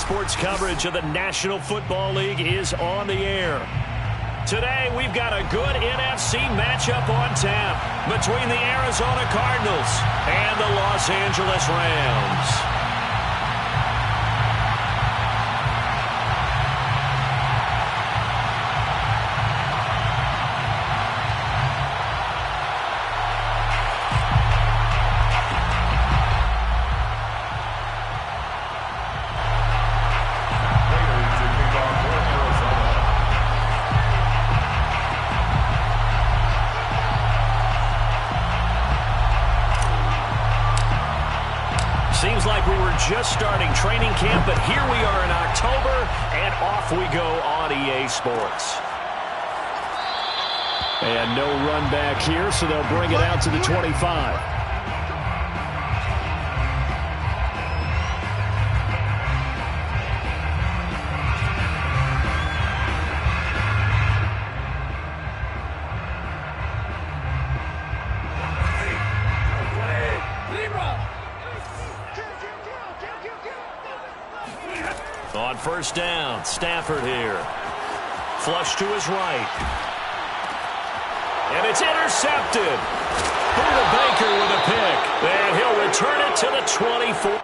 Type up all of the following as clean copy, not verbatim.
Sports coverage of the National Football League is on the air. Today, we've got a good NFC matchup on tap between the Arizona Cardinals and the Los Angeles Rams. Seems like we were just starting training camp, but here we are in October, and off we go on EA Sports. And no run back here, so they'll bring it out to the 25. On first down, Stafford here. Flush to his right. And it's intercepted. Buda Baker with a pick. And he'll return it to the 24.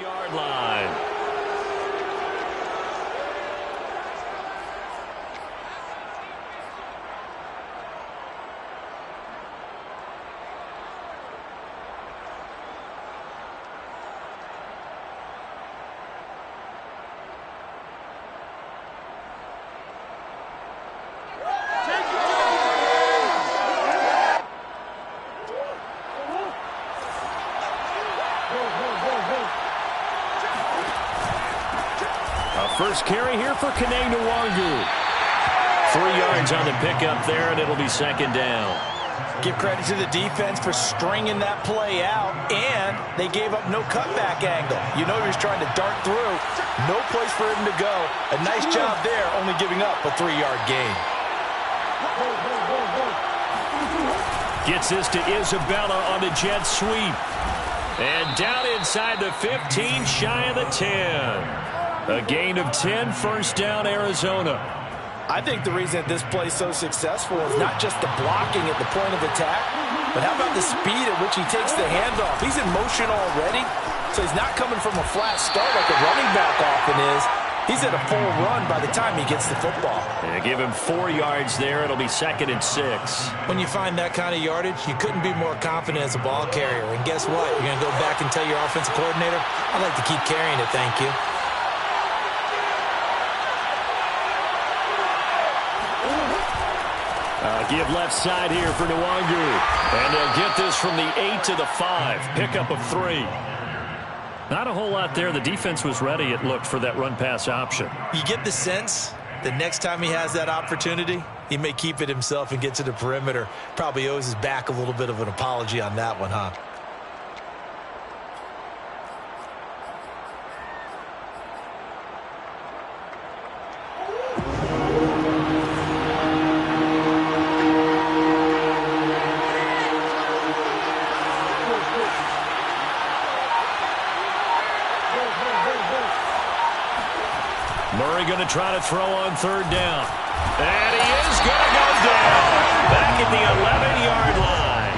Yard line. First carry here for Kene Nwangu. 3 yards on the pickup there, and it'll be second down. Give credit to the defense for stringing that play out, and they gave up no cutback angle. You know he was trying to dart through. No place for him to go. A nice job there, only giving up a 3-yard gain. Gets this to Isabella on the jet sweep. And down inside the 15, shy of the 10. A gain of 10, first down, Arizona. I think the reason that this play is so successful is not just the blocking at the point of attack, but how about the speed at which he takes the handoff? He's in motion already, so he's not coming from a flat start like a running back often is. He's at a full run by the time he gets the football. Yeah, give him 4 yards there. It'll be second and 6. When you find that kind of yardage, you couldn't be more confident as a ball carrier. And guess what? You're going to go back and tell your offensive coordinator, I'd like to keep carrying it, thank you. Give left side here for Nwangu. And they'll get this from the 8 to the 5. Pickup of 3. Not a whole lot there. The defense was ready, it looked, for that run-pass option. You get the sense that next time he has that opportunity, he may keep it himself and get to the perimeter. Probably owes his back a little bit of an apology on that one, huh? Murray going to try to throw on third down. And he is going to go down. Back at the 11-yard line.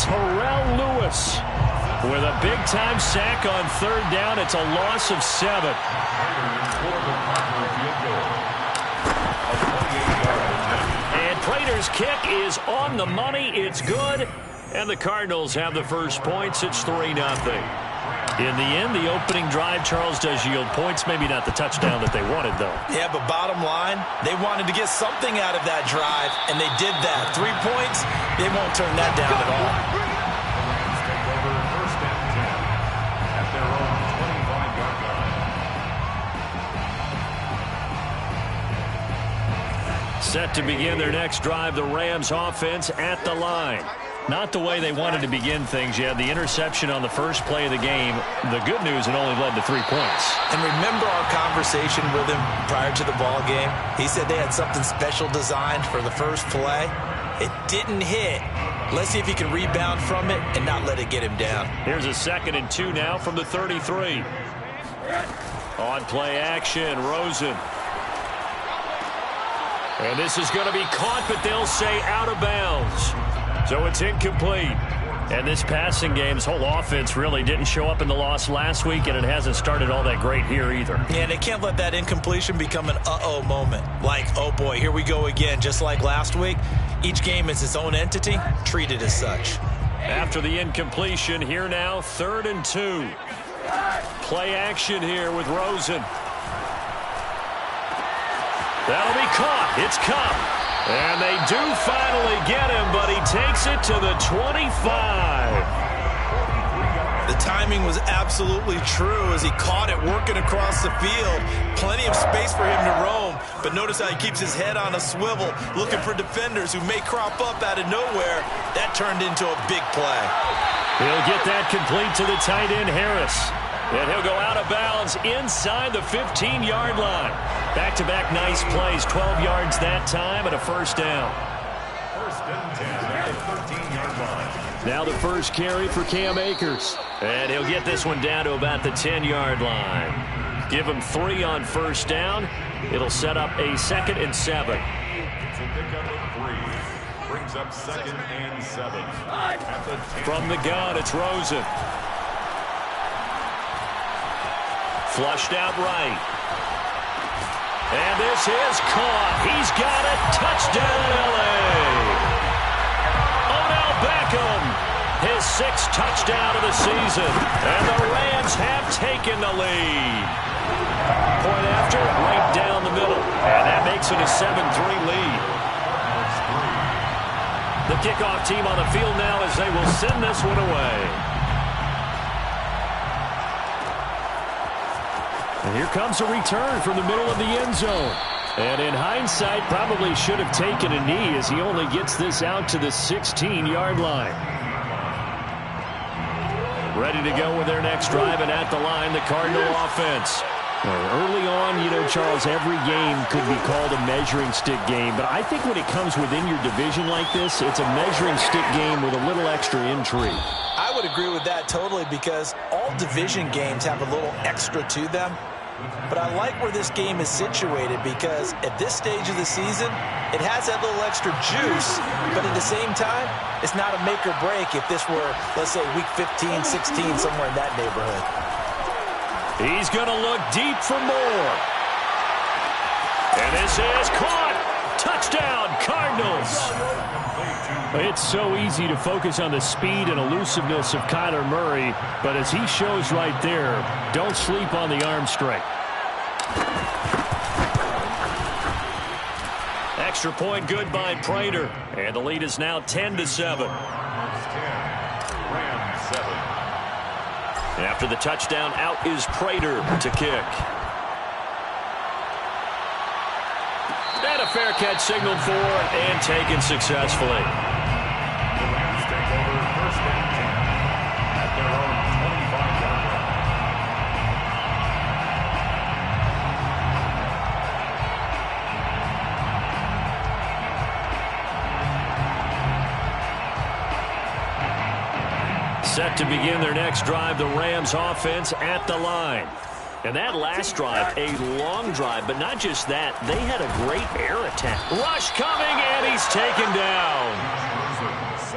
Terrell Lewis with a big-time sack on third down. It's a loss of 7. And Prater's kick is on the money. It's good. And the Cardinals have the first points. It's 3-0. In the end, the opening drive, Charles, does yield points. Maybe not the touchdown that they wanted, though. Yeah, but bottom line, they wanted to get something out of that drive, and they did that. 3 points, they won't turn that down at all. Set to begin their next drive, the Rams offense at the line. Not the way they wanted to begin things. You had the interception on the first play of the game. The good news, it only led to 3 points. And remember our conversation with him prior to the ball game? He said they had something special designed for the first play. It didn't hit. Let's see if he can rebound from it and not let it get him down. Here's a 2nd and 2 now from the 33. On play action, Rosen. And this is going to be caught, but they'll say out of bounds. So it's incomplete. And this passing game's whole offense really didn't show up in the loss last week, and it hasn't started all that great here either. Yeah, and they can't let that incompletion become an uh-oh moment. Like, oh boy, here we go again, just like last week. Each game is its own entity, treated as such. After the incompletion, here now, 3rd and 2. Play action here with Rosen. That'll be caught. It's Kupp. And they do finally get him, but he takes it to the 25. The timing was absolutely true as he caught it working across the field. Plenty of space for him to roam, but notice how he keeps his head on a swivel, looking for defenders who may crop up out of nowhere. That turned into a big play. He'll get that complete to the tight end, Harris. And he'll go out of bounds inside the 15-yard line. Back-to-back nice plays, 12 yards that time and a first down. 1st and 10 at the 13-yard line. Now the first carry for Cam Akers. And he'll get this one down to about the 10-yard line. Give him 3 on first down. It'll set up a 2nd and 7. It's a pickup of 3. Brings up 2nd and 7. At the 10. From the gun, it's Rosen. Flushed out right. And this is caught. He's got it. Touchdown, L.A. Odell Beckham, his 6th touchdown of the season. And the Rams have taken the lead. Point after, right down the middle. And that makes it a 7-3 lead. The kickoff team on the field now as they will send this one away. And here comes a return from the middle of the end zone. And in hindsight, probably should have taken a knee as he only gets this out to the 16-yard line. Ready to go with their next drive, and at the line, the Cardinal offense. Early on, you know, Charles, every game could be called a measuring stick game. But I think when it comes within your division like this, it's a measuring stick game with a little extra intrigue. I would agree with that totally because all division games have a little extra to them. But I like where this game is situated because at this stage of the season, it has that little extra juice, but at the same time, it's not a make or break if this were, let's say, week 15, 16, somewhere in that neighborhood. He's going to look deep for more. And this is caught. Touchdown, Cardinals. It's so easy to focus on the speed and elusiveness of Kyler Murray, but as he shows right there, don't sleep on the arm strength. Extra point good by Prater, and the lead is now 10-7. Rams 10, Rams 7. After the touchdown, out is Prater to kick. And a fair catch signaled for and taken successfully. The Rams take over 1st and 10 at their own 25-yard line. Set to begin their next drive, the Rams offense at the line. And that last drive, a long drive, but not just that. They had a great air attack. Rush coming, and he's taken down.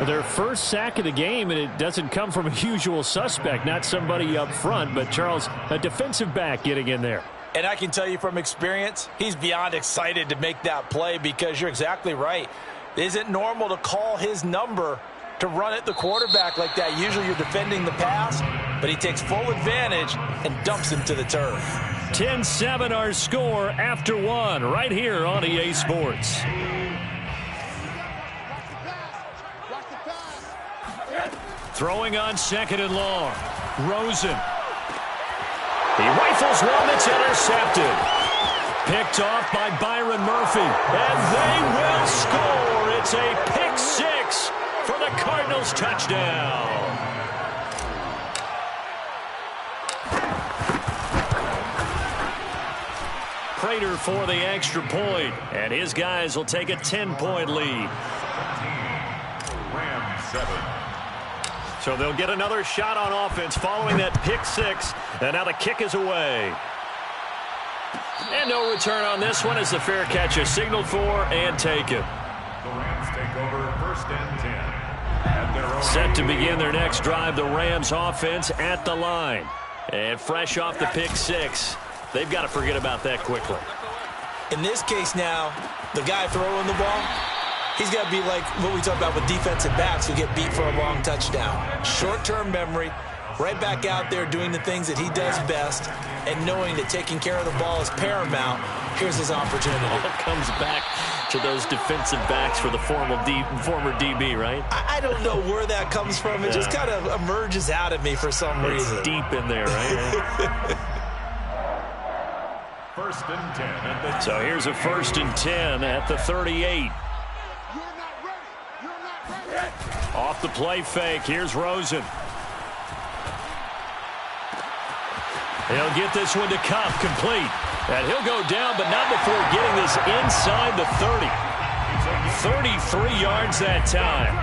Their first sack of the game, and it doesn't come from a usual suspect, not somebody up front, but Charles, a defensive back getting in there. And I can tell you from experience, he's beyond excited to make that play because you're exactly right. It isn't normal to call his number to run at the quarterback like that. Usually you're defending the pass, but he takes full advantage and dumps him to the turf. 10-7 our score after one right here on EA Sports. Throwing on 2nd and long. Rosen. He rifles one that's intercepted. picked off by Byron Murphy. And they will score. It's a pick six for the Cardinals touchdown. Prater for the extra point, and his guys will take a 10-point lead. Rams 7. So they'll get another shot on offense following that pick six, and now the kick is away. And no return on this one as the fair catch is signaled for and taken. The Rams take over 1st and 10. At their own Set to begin their next drive, the Rams offense at the line. And fresh off the pick six, they've got to forget about that quickly. In this case now, the guy throwing the ball, he's got to be like what we talk about with defensive backs who get beat for a long touchdown. Short-term memory, right back out there doing the things that he does best, and knowing that taking care of the ball is paramount. Here's his opportunity. It comes back to those defensive backs for the former DB, right? I don't know where that comes from. It just kind of emerges out of me for some reason. It's deep in there, right? 1st and 10. At the So here's a 1st and 10 at the 38. Off the play fake, here's Rosen. He'll get this one to Kupp, complete. And he'll go down, but not before getting this inside the 30. 33 yards that time.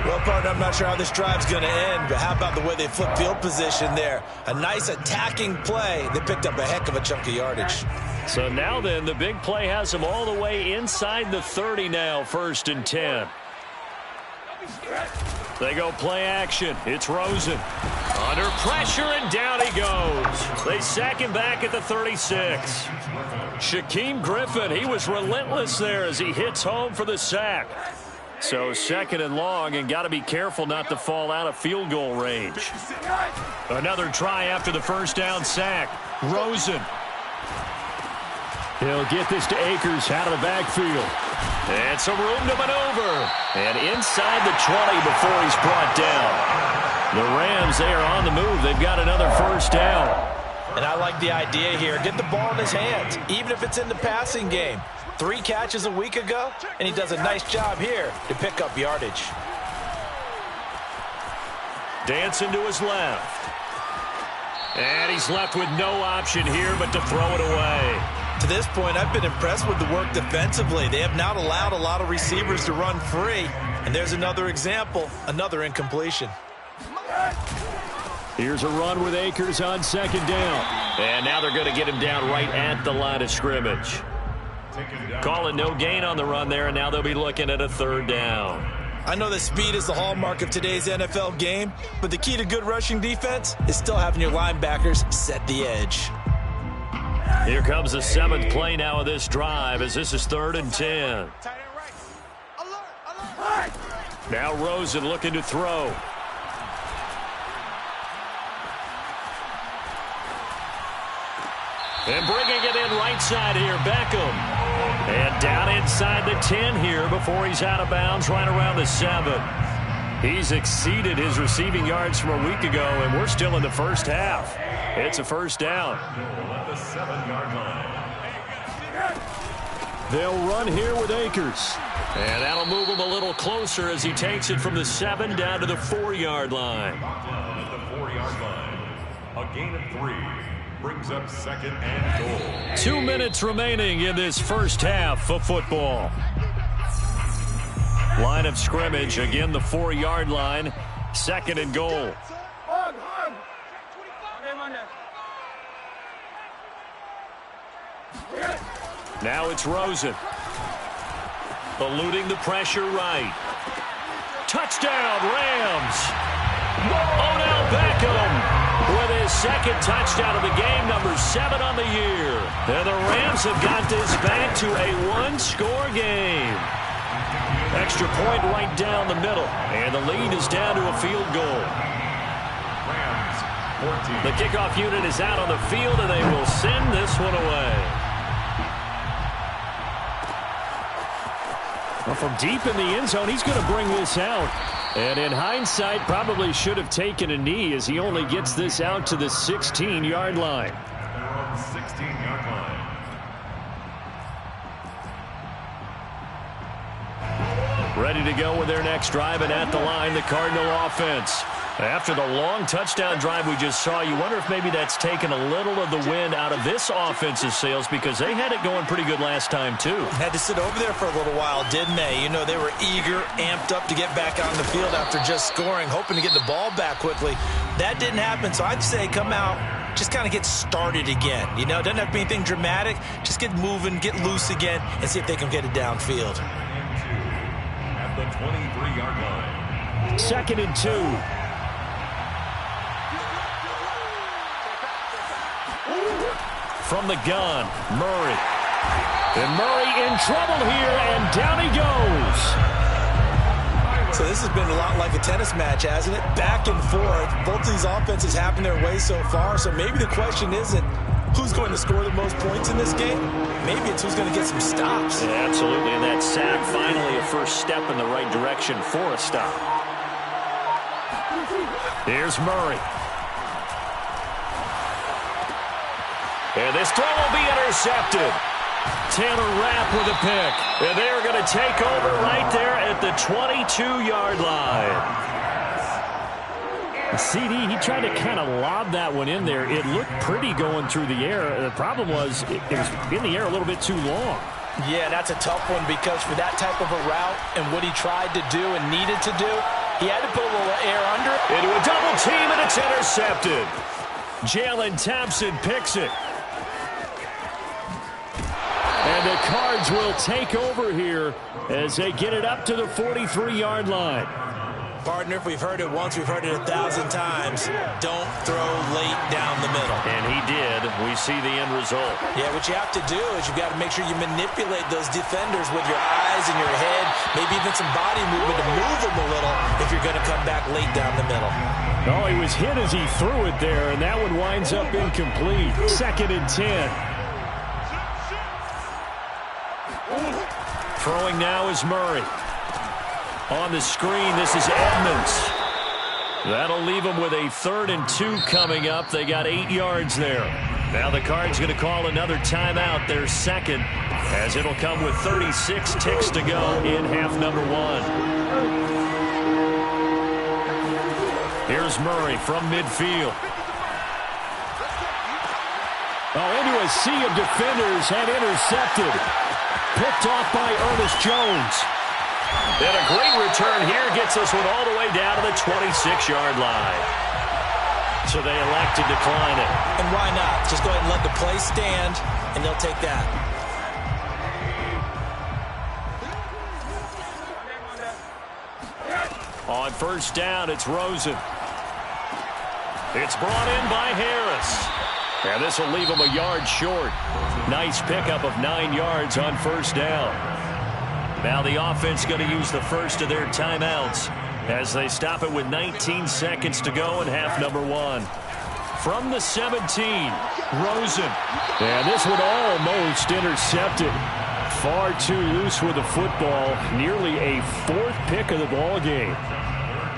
Well, partner, I'm not sure how this drive's going to end, but how about the way they flip field position there? A nice attacking play. They picked up a heck of a chunk of yardage. So now then, the big play has them all the way inside the 30 now, 1st and 10. They go play action. It's Rosen. Under pressure, and down he goes. They sack him back at the 36. Shaquem Griffin, he was relentless there as he hits home for the sack. So 2nd and long, and got to be careful not to fall out of field goal range. Another try after the 1st down sack. Rosen. He'll get this to Akers out of the backfield. And some room to maneuver. And inside the 20 before he's brought down. The Rams, they are on the move. They've got another 1st down. And I like the idea here. Get the ball in his hands, even if it's in the passing game. 3 catches a week ago, and he does a nice job here to pick up yardage. Dancing to his left. And he's left with no option here but to throw it away. To this point, I've been impressed with the work defensively. They have not allowed a lot of receivers to run free. And there's another example, another incompletion. Here's a run with Akers on 2nd down. And now they're going to get him down right at the line of scrimmage. Call it no gain on the run there, and now they'll be looking at a 3rd down. I know that speed is the hallmark of today's NFL game, but the key to good rushing defense is still having your linebackers set the edge. Here comes the 7th play now of this drive as this is 3rd and 10. Now Rosen looking to throw. And bringing it in right side here, Beckham. And down inside the 10 here before he's out of bounds right around the 7. He's exceeded his receiving yards from a week ago, and we're still in the 1st half. It's a 1st down. at the 7-yard line. They'll run here with Akers. And that'll move him a little closer as he takes it from the 7 down to the 4-yard line. At the 4-yard line. A gain of 3. Brings up 2nd and goal. 2 minutes remaining in this 1st half of football. Line of scrimmage, again the 4-yard line. 2nd and goal. Now it's Rosen. Eluding the pressure right. Touchdown, Rams. Odell Beckham with his 2nd touchdown of the game, number 7 on the year. And the Rams have got this back to a 1-score game. Extra point right down the middle. And the lead is down to a field goal. Rams 14. The kickoff unit is out on the field, and they will send this one away. Well, from deep in the end zone, he's going to bring this out. And in hindsight, probably should have taken a knee as he only gets this out to the 16-yard line. They're on the 16-yard line. Ready to go with their next drive, and at the line, the Cardinal offense. After the long touchdown drive we just saw, you wonder if maybe that's taken a little of the wind out of this offense's sails, because they had it going pretty good last time, too. Had to sit over there for a little while, didn't they? You know, they were eager, amped up to get back on the field after just scoring, hoping to get the ball back quickly. That didn't happen, so I'd say come out, just kind of get started again. You know, it doesn't have to be anything dramatic. Just get moving, get loose again, and see if they can get it downfield. At the 23-yard line. 2nd and 2. From the gun, Murray. And Murray in trouble here, and down he goes. So this has been a lot like a tennis match, hasn't it? Back and forth. Both these offenses happen their way so far, so maybe the question isn't who's going to score the most points in this game. Maybe it's who's going to get some stops. Yeah, absolutely, and that sack finally a first step in the right direction for a stop. Here's Murray. And this throw will be intercepted. Taylor Rapp with a pick. And they're going to take over right there at the 22-yard line. The CD, he tried to kind of lob that one in there. It looked pretty going through the air. The problem was it was in the air a little bit too long. Yeah, that's a tough one, because for that type of a route and what he tried to do and needed to do, he had to put a little air under it. Into a double team, and it's intercepted. Jalen Thompson picks it. And the Cards will take over here as they get it up to the 43-yard line. Partner, if we've heard it once, we've heard it 1,000 times. Don't throw late down the middle. And he did. We see the end result. Yeah, what you have to do is you've got to make sure you manipulate those defenders with your eyes and your head, maybe even some body movement to move them a little if you're going to come back late down the middle. Oh, he was hit as he threw it there, and that one winds up incomplete. 2nd and 10. Throwing now is Murray. On the screen, this is Edmonds. That'll leave them with a 3rd and 2 coming up. They got 8 yards there. Now the Cards going to call another timeout, their second, as it'll come with 36 ticks to go in half number 1. Here's Murray from midfield. Oh, into a sea of defenders and intercepted. Picked off by Ernest Jones. And a great return here gets us one all the way down to the 26-yard line. So they elect to decline it. And why not? Just go ahead and let the play stand, and they'll take that. On first down, it's Rosen. It's brought in by Harris. And this will leave him a yard short. Nice pickup of 9 yards on first down. Now the offense going to use the first of their timeouts as they stop it with 19 seconds to go in half number 1. From the 17, Rosen. And this one almost intercepted. Far too loose with the football. Nearly a 4th pick of the ball game.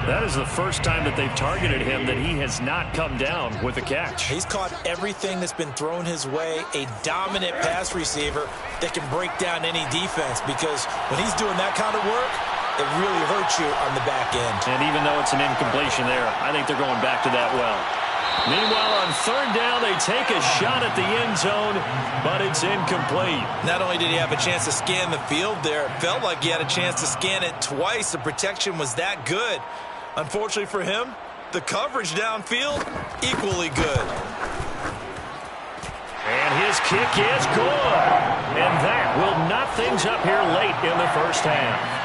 That is the first time that they've targeted him that he has not come down with a catch. He's caught everything that's been thrown his way. A dominant pass receiver that can break down any defense, because when he's doing that kind of work, it really hurts you on the back end. And even though it's an incompletion there, I think they're going back to that well. Meanwhile, on 3rd down, they take a shot at the end zone, but it's incomplete. Not only did he have a chance to scan the field there, it felt like he had a chance to scan it twice. The protection was that good. Unfortunately for him, the coverage downfield, equally good. And his kick is good. And that will knot things up here late in the first half.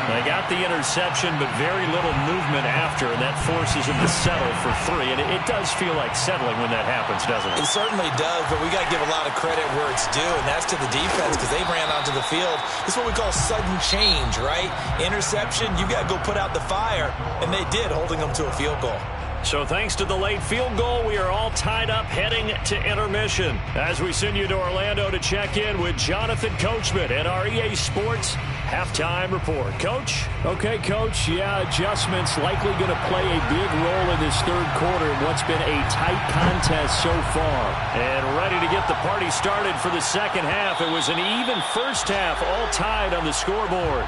They got the interception, but very little movement after, and that forces them to settle for 3. And it does feel like settling when that happens, doesn't it? It certainly does, but we got to give a lot of credit where it's due, and that's to the defense, because they ran onto the field. This is what we call sudden change, right? Interception, you got to go put out the fire, and they did, holding them to a field goal. So thanks to the late field goal, we are all tied up heading to intermission. As we send you to Orlando to check in with Jonathan Coachman at our EA Sports Halftime Report. Coach? Okay, Coach. Yeah, adjustments likely going to play a big role in this 3rd quarter in what's been a tight contest so far. And ready to get the party started for the 2nd half. It was an even first half, all tied on the scoreboard.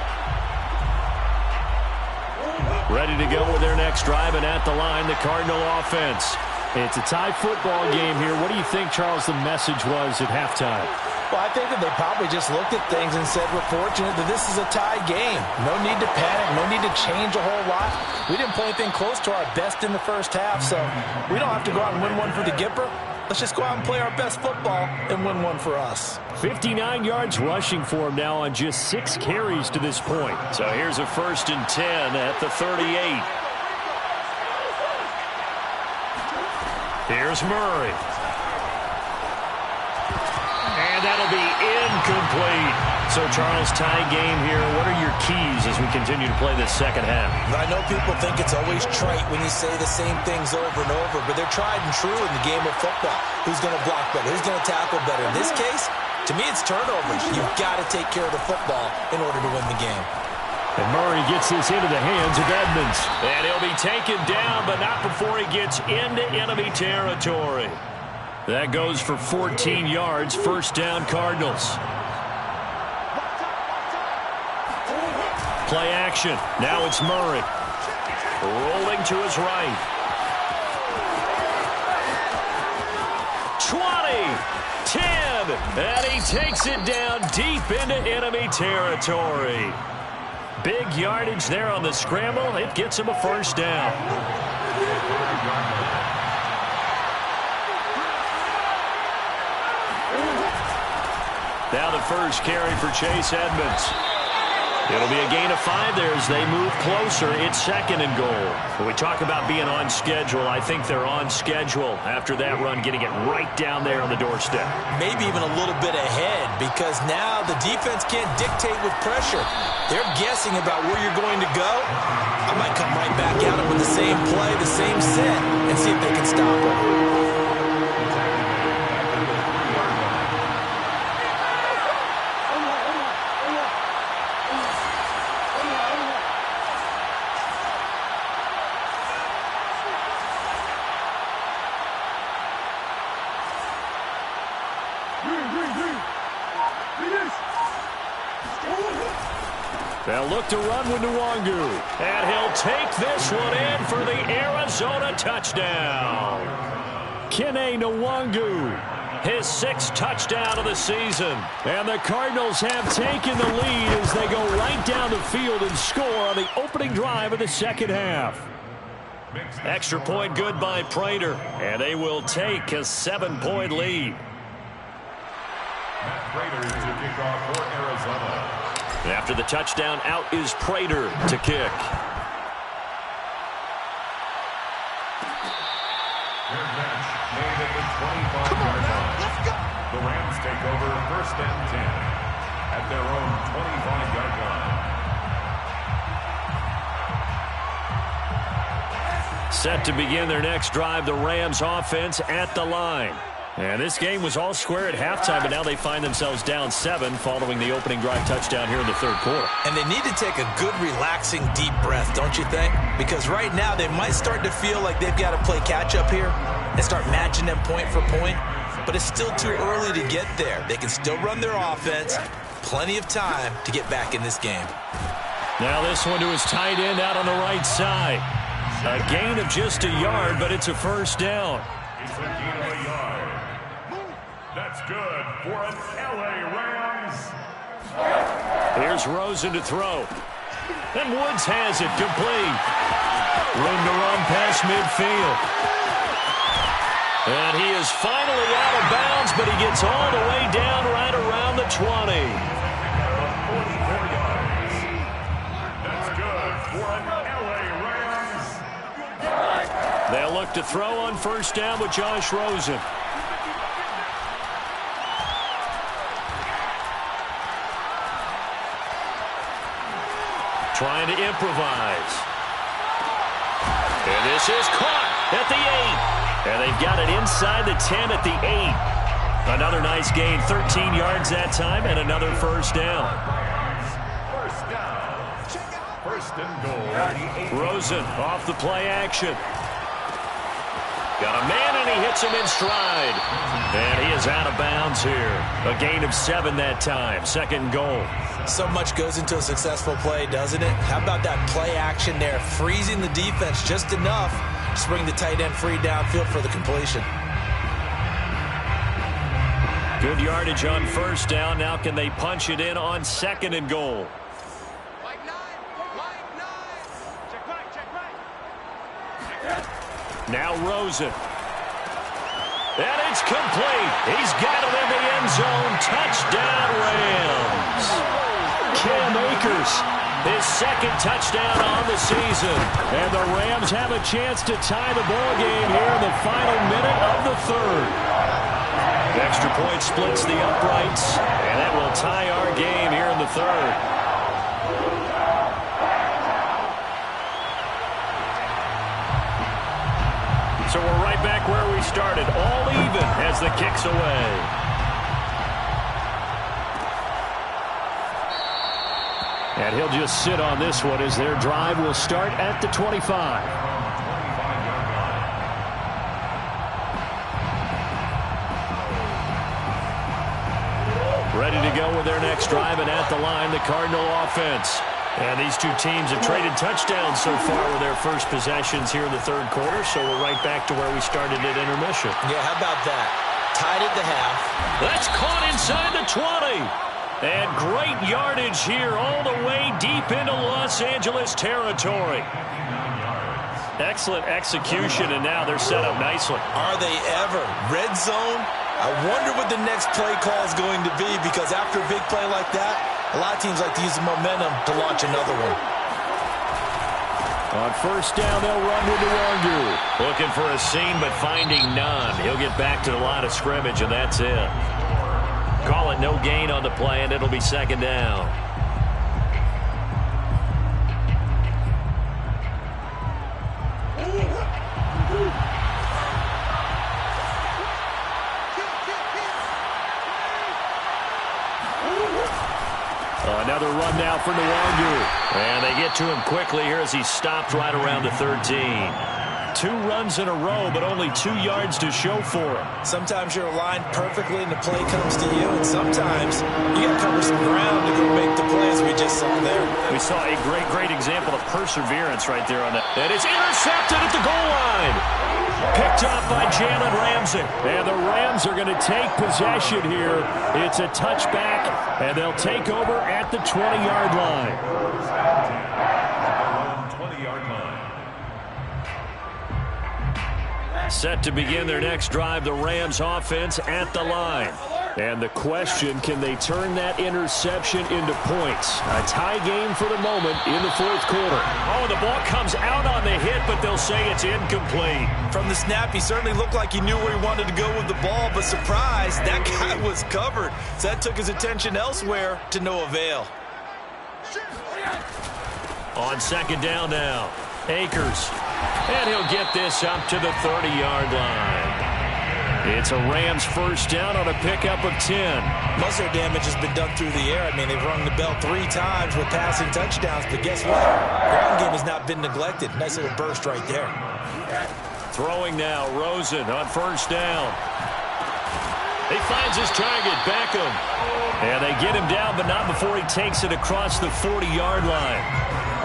Ready to go with their next drive, and at the line, the Cardinal offense. It's a tie football game here. What do you think, Charles, the message was at halftime? Well, I think that they probably just looked at things and said, we're fortunate that this is a tie game. No need to panic. No need to change a whole lot. We didn't play anything close to our best in the first half, so we don't have to go out and win one for the Gipper. Let's just go out and play our best football and win one for us. 59 yards rushing for him now on just 6 carries to this point. So here's a 1st and 10 at the 38. Here's Murray. And that'll be incomplete. So, Charles, tie game here. What are your keys as we continue to play this second half? I know people think it's always trite when you say the same things over and over, but they're tried and true in the game of football. Who's going to block better? Who's going to tackle better? In this case, to me, it's turnovers. You've got to take care of the football in order to win the game. And Murray gets this into the hands of Edmonds. And he'll be taken down, but not before he gets into enemy territory. That goes for 14 yards, 1st down Cardinals. Play action. Now it's Murray. Rolling to his right. 20, 10, and he takes it down deep into enemy territory. Big yardage there on the scramble. It gets him a 1st down. Now the first carry for Chase Edmonds. It'll be a gain of 5 there as they move closer. It's 2nd and goal. When we talk about being on schedule, I think they're on schedule after that run, getting it right down there on the doorstep. Maybe even a little bit ahead, because now the defense can't dictate with pressure. They're guessing about where you're going to go. I might come right back at them with the same play, the same set, and see if they can stop them. They'll look to run with Nwangu. And he'll take this one in for the Arizona touchdown. Kene Nwangu, his 6th touchdown of the season. And the Cardinals have taken the lead as they go right down the field and score on the opening drive of the second half. Extra point good by Prater. And they will take a 7-point lead. Matt Prater to kick off for Arizona. After the touchdown, out is Prater to kick. Their match made at the 25-yard line. The Rams take over 1st and 10 at their own 25-yard line. Set to begin their next drive, the Rams offense at the line. And this game was all square at halftime, but now they find themselves down 7 following the opening drive touchdown here in the 3rd quarter. And they need to take a good, relaxing, deep breath, don't you think? Because right now they might start to feel like they've got to play catch-up here and start matching them point for point. But it's still too early to get there. They can still run their offense. Plenty of time to get back in this game. Now this one to his tight end out on the right side. A gain of just a yard, but it's a 1st down. It's a gain of a yard. That's good for an LA Rams. Here's Rosen to throw. And Woods has it complete. Room to run past midfield. And he is finally out of bounds, but he gets all the way down right around the 20. 44 yards. That's good for an LA Rams. They'll look to throw on 1st down with Josh Rosen. Trying to improvise. And this is caught at the 8. And they've got it inside the 10 at the 8. Another nice gain, 13 yards that time, and another 1st down. 1st and goal. Rosen off the play action. Got a man, and he hits him in stride. And he is out of bounds here. A gain of 7 that time, 2nd and goal. So much goes into a successful play, doesn't it? How about that play action there, freezing the defense just enough to bring the tight end free downfield for the completion. Good yardage on first down. Now can they punch it in on 2nd and goal? Now Rosen. And it's complete. He's got it in the end zone. Touchdown, Rams. Cam Akers, his 2nd touchdown on the season. And the Rams have a chance to tie the ball game here in the final minute of the 3rd. Extra point splits the uprights, and that will tie our game here in the 3rd. So we're right back where we started, all even as the kick's away. And he'll just sit on this one as their drive will start at the 25. Ready to go with their next drive, and at the line, the Cardinal offense. And these two teams have traded touchdowns so far with their first possessions here in the 3rd quarter, so we're right back to where we started at intermission. Yeah, how about that? Tied at the half. That's caught inside the 20. And great yardage here all the way deep into Los Angeles territory. Excellent execution, and now they're set up nicely. Are they ever? Red zone? I wonder what the next play call is going to be, because after a big play like that, a lot of teams like to use the momentum to launch another one. On first down, they'll run with Nwangu. Looking for a seam, but finding none. He'll get back to the line of scrimmage, and that's it. Call it no gain on the play, and it'll be 2nd down. Another run now for Nwangu. And they get to him quickly here as he stopped right around the 13. 2 runs in a row, but only 2 yards to show for him. Sometimes you're aligned perfectly and the play comes to you, and sometimes you got to cover some ground to go make the plays we just saw there. We saw a great example of perseverance right there on that. And it's intercepted at the goal line. Picked off by Jalen Ramsey. And the Rams are going to take possession here. It's a touchback, and they'll take over at the 20-yard line. 20-yard line. Set to begin their next drive, the Rams offense at the line. And the question, can they turn that interception into points? A tie game for the moment in the 4th quarter. Oh, the ball comes out on the hit, but they'll say it's incomplete. From the snap, he certainly looked like he knew where he wanted to go with the ball, but surprise, that guy was covered. So that took his attention elsewhere to no avail. On 2nd down now, Akers. And he'll get this up to the 30-yard line. It's a Rams first down on a pickup of 10. Most of their damage has been done through the air. I mean, they've rung the bell 3 times with passing touchdowns, but guess what? Ground game has not been neglected. Nice little burst right there. Throwing now, Rosen on first down. He finds his target, Beckham. And they get him down, but not before he takes it across the 40-yard line.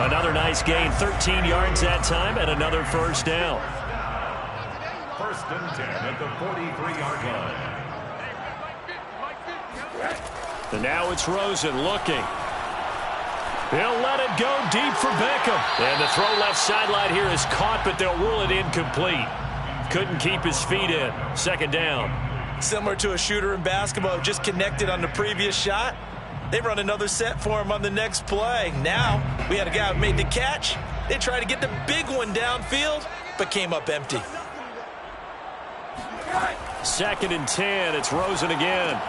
Another nice gain, 13 yards that time, and another first down. 1st and 10 at the 43-yard line. And now it's Rosen looking. He'll let it go deep for Beckham. And the throw left sideline here is caught, but they'll rule it incomplete. Couldn't keep his feet in. 2nd down. Similar to a shooter in basketball who just connected on the previous shot. They run another set for him on the next play. Now, we had a guy who made the catch. They tried to get the big one downfield, but came up empty. 2nd and 10. It's Rosen again.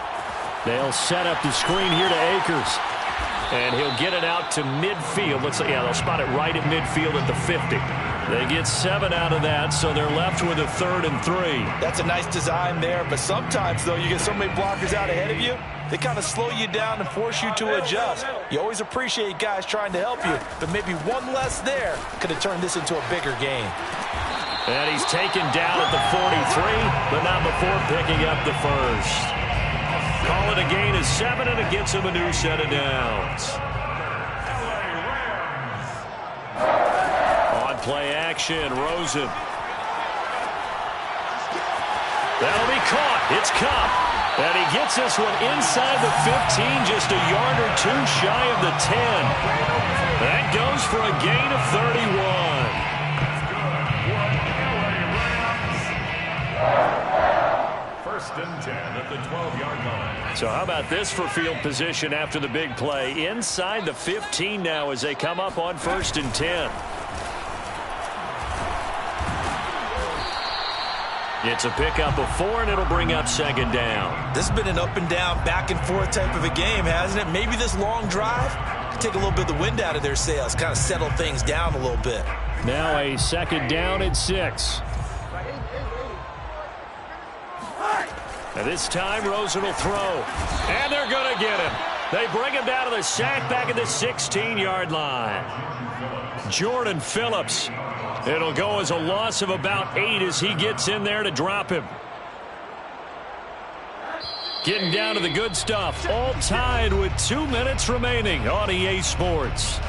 They'll set up the screen here to Akers. And he'll get it out to midfield. Looks like, yeah, they'll spot it right at midfield at the 50. They get 7 out of that, so they're left with a 3rd and 3. That's a nice design there, but sometimes, though, you get so many blockers out ahead of you, they kind of slow you down and force you to adjust. You always appreciate guys trying to help you, but maybe one less there could have turned this into a bigger game. And he's taken down at the 43, but not before picking up the first. Call it a gain of 7, and it gets him a new set of downs. On play action, Rosen. That'll be caught. It's Kupp. And he gets this one inside the 15, just a yard or two shy of the 10. That goes for a gain of 31. First and 10 at the 12-yard line. So how about this for field position after the big play? Inside the 15 now as they come up on 1st and 10. It's a pickup of 4, and it'll bring up 2nd down. This has been an up and down, back and forth type of a game, hasn't it? Maybe this long drive could take a little bit of the wind out of their sails, kind of settle things down a little bit. Now a 2nd down and 6. And this time, Rosen will throw. And they're going to get him. They bring him down to the sack back at the 16-yard line. Jordan Phillips. It'll go as a loss of about 8 as he gets in there to drop him. Getting down to the good stuff. All tied with 2 minutes remaining on EA Sports.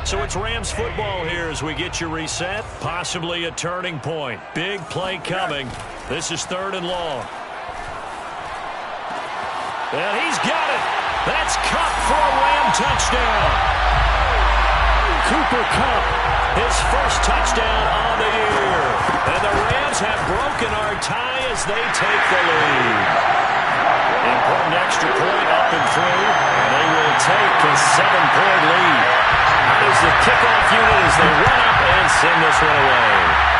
So it's Rams football here as we get you reset. Possibly a turning point. Big play coming. This is 3rd and long. And he's got it. That's Kupp for a Ram touchdown. Cooper Kupp, his first touchdown on the year. And the Rams have broken our tie as they take the lead. Important extra point up and through, and they will take a 7-point lead. There's the kickoff unit as they run up and send this one away.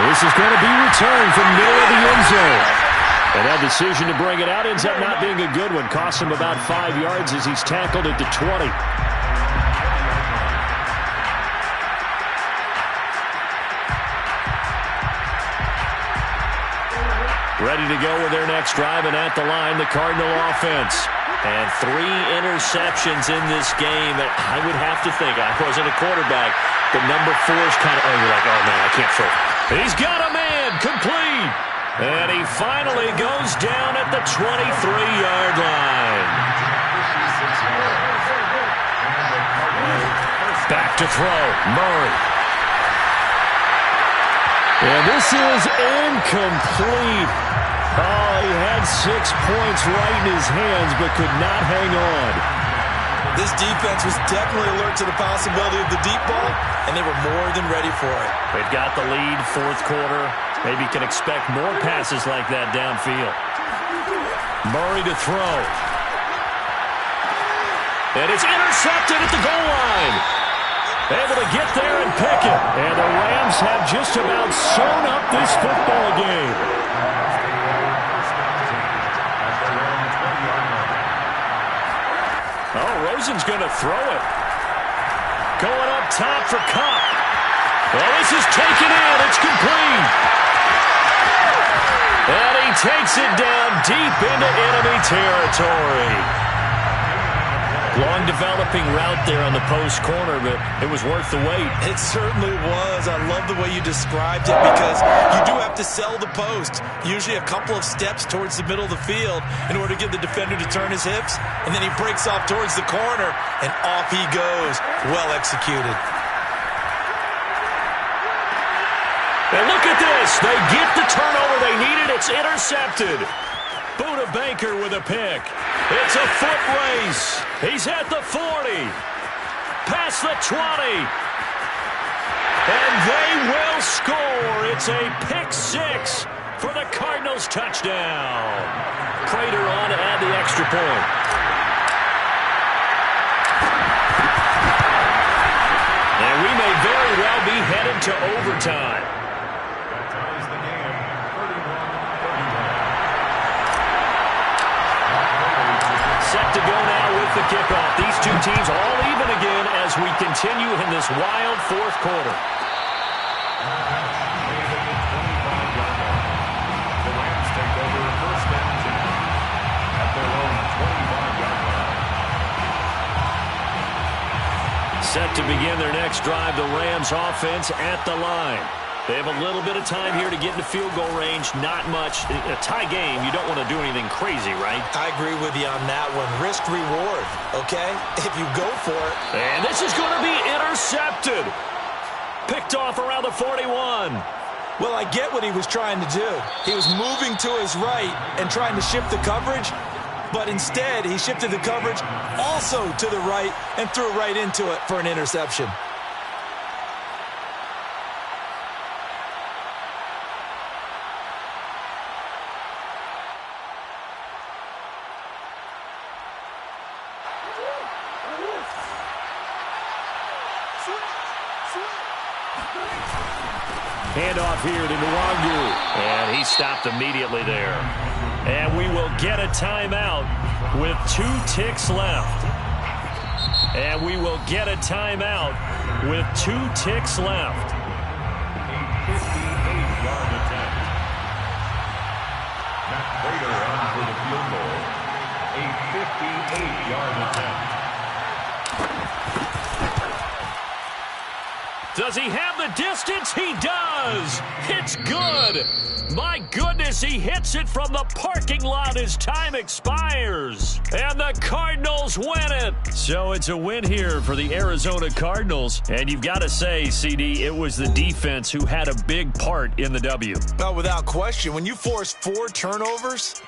This is going to be returned from middle of the end zone. And that decision to bring it out ends up not being a good one. Costs him about 5 yards as he's tackled at the 20. Ready to go with their next drive, and at the line, the Cardinal offense. And 3 interceptions in this game. I would have to think, I wasn't a quarterback, the number 4 is kind of, you're like, oh, man, I can't throw. He's got a man, complete. And he finally goes down at the 23-yard line. Back to throw, Murray. And this is incomplete. Oh, he had 6 points right in his hands, but could not hang on. This defense was definitely alert to the possibility of the deep ball, and they were more than ready for it. They've got the lead, 4th quarter. Maybe can expect more passes like that downfield. Murray to throw. And it's intercepted at the goal line. Able to get there and pick it. And the Rams have just about sewn up this football game. Oh, Rosen's going to throw it. Going up top for Kupp. Well, this is taken in. It's complete. And he takes it down deep into enemy territory. Long developing route there on the post corner, but it was worth the wait. It certainly was. I love the way you described it because you do have to sell the post. Usually a couple of steps towards the middle of the field in order to get the defender to turn his hips. And then he breaks off towards the corner, and off he goes. Well executed. And look at this. They get the turnover they needed. It's intercepted. Buda Baker with a pick. It's a foot race. He's at the 40. Past the 20. And they will score. It's a pick 6 for the Cardinals touchdown. Prater on to add the extra point. And we may very well be headed to overtime. Set to go now with the kickoff. These two teams all even again as we continue in this wild 4th quarter. The Rams take over 1st and 10 at their own 25-yard line. Set to begin their next drive, the Rams offense at the line. They have a little bit of time here to get into field goal range. Not much. A tie game, you don't want to do anything crazy, right? I agree with you on that one. Risk reward, okay? If you go for it. And this is going to be intercepted. Picked off around the 41. Well, I get what he was trying to do. He was moving to his right and trying to shift the coverage, but instead he shifted the coverage also to the right and threw right into it for an interception. Handoff here to Nwangu. And he stopped immediately there. And we will get a timeout with 2 ticks left. And we will get a timeout with 2 ticks left. A 58-yard attempt. Matt Prater on for the field goal. A 58-yard attempt. Does he have the distance? He does. It's good. My goodness, he hits it from the parking lot as time expires. And the Cardinals win it. So it's a win here for the Arizona Cardinals. And you've got to say, CD, it was the defense who had a big part in the W. Well, without question, when you force 4 turnovers,